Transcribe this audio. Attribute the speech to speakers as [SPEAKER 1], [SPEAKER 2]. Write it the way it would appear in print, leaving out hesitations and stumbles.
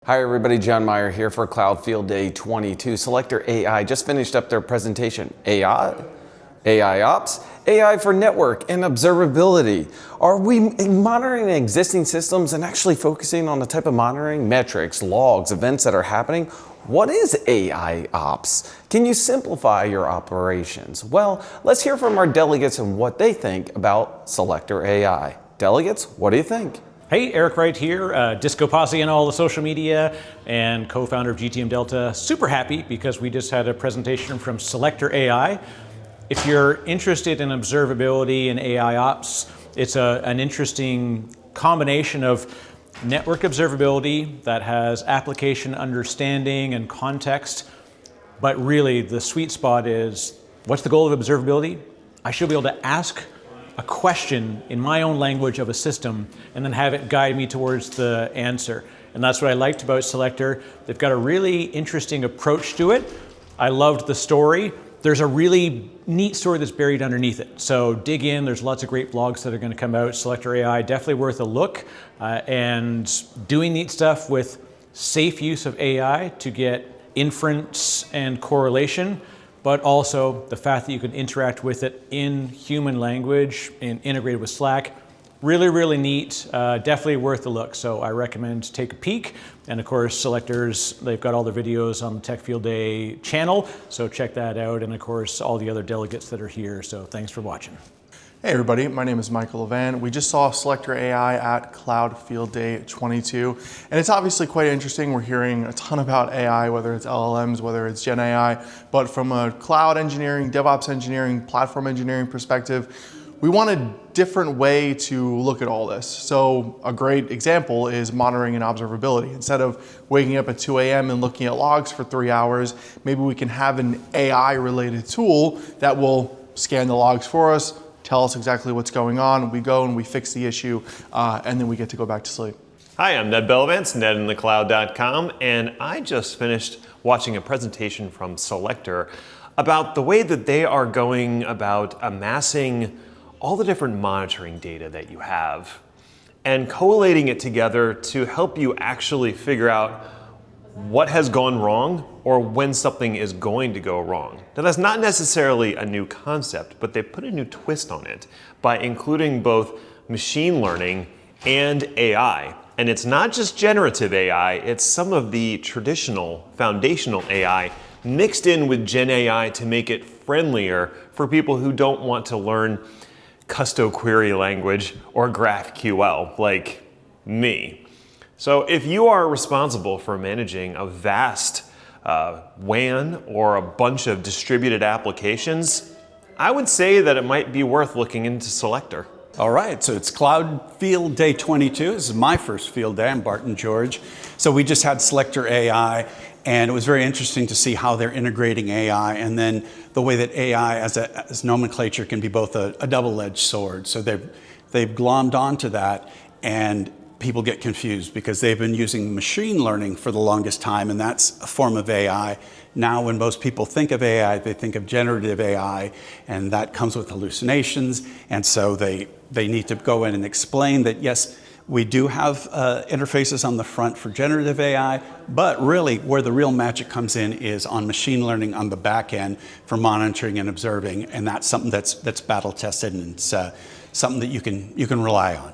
[SPEAKER 1] Hi everybody, John Myer here for Cloud Field Day 22. SelectorAI just finished up their presentation. AI Ops, AI for network and observability. Are we monitoring existing systems and actually focusing on the type of monitoring, metrics, logs, events that are happening? What is AI Ops? Can you simplify your operations? Well, let's hear from our delegates and what they think about SelectorAI. Delegates, what do you think?
[SPEAKER 2] Hey, Eric Wright here, Disco Posse on all the social media and co-founder of GTM Delta. Super happy because we just had a presentation from SelectorAI. If you're interested in observability and AI ops, it's an interesting combination of network observability that has application understanding and context, but really the sweet spot is, what's the goal of observability? I should be able to ask a question in my own language of a system and then have it guide me towards the answer. And that's what I liked about Selector. They've got a really interesting approach to it. I loved the story. There's a really neat story that's buried underneath it. So dig in, there's lots of great blogs that are gonna come out. SelectorAI, definitely worth a look. And doing neat stuff with safe use of AI to get inference and correlation, but also the fact that you can interact with it in human language and integrated with Slack. Really, really neat, definitely worth a look. So I recommend take a peek. And of course, Selectors, they've got all the videos on the Tech Field Day channel. So check that out. And of course, all the other delegates that are here. So thanks for watching.
[SPEAKER 3] Hey everybody, my name is Michael Levan. We just saw SelectorAI at Cloud Field Day 22, and it's obviously quite interesting. We're hearing a ton about AI, whether it's LLMs, whether it's Gen AI, but from a cloud engineering, DevOps engineering, platform engineering perspective, we want a different way to look at all this. So a great example is monitoring and observability. Instead of waking up at 2 a.m. and looking at logs for 3 hours, maybe we can have an AI-related tool that will scan the logs for us, tell us exactly what's going on. We go and we fix the issue, and then we get to go back to sleep.
[SPEAKER 4] Hi, I'm Ned Belvance, nedinthecloud.com, and I just finished watching a presentation from Selector about the way that they are going about amassing all the different monitoring data that you have and collating it together to help you actually figure out what has gone wrong or when something is going to go wrong. Now that's not necessarily a new concept, but they put a new twist on it by including both machine learning and AI. And it's not just generative AI, it's some of the traditional foundational AI mixed in with Gen AI to make it friendlier for people who don't want to learn custom query language or GraphQL like me. So if you are responsible for managing a vast WAN or a bunch of distributed applications, I would say that it might be worth looking into Selector.
[SPEAKER 5] All right, so it's Cloud Field Day 22. This is my first field day. I'm Barton George. So we just had SelectorAI, and it was very interesting to see how they're integrating AI, and then the way that AI as nomenclature can be both a double-edged sword. So they've glommed onto that, and people get confused because they've been using machine learning for the longest time, and that's a form of AI. Now, when most people think of AI, they think of generative AI, and that comes with hallucinations. And so they need to go in and explain that, yes, we do have interfaces on the front for generative AI, but really where the real magic comes in is on machine learning on the back end for monitoring and observing. And that's something that's battle tested, and it's something that you can rely on.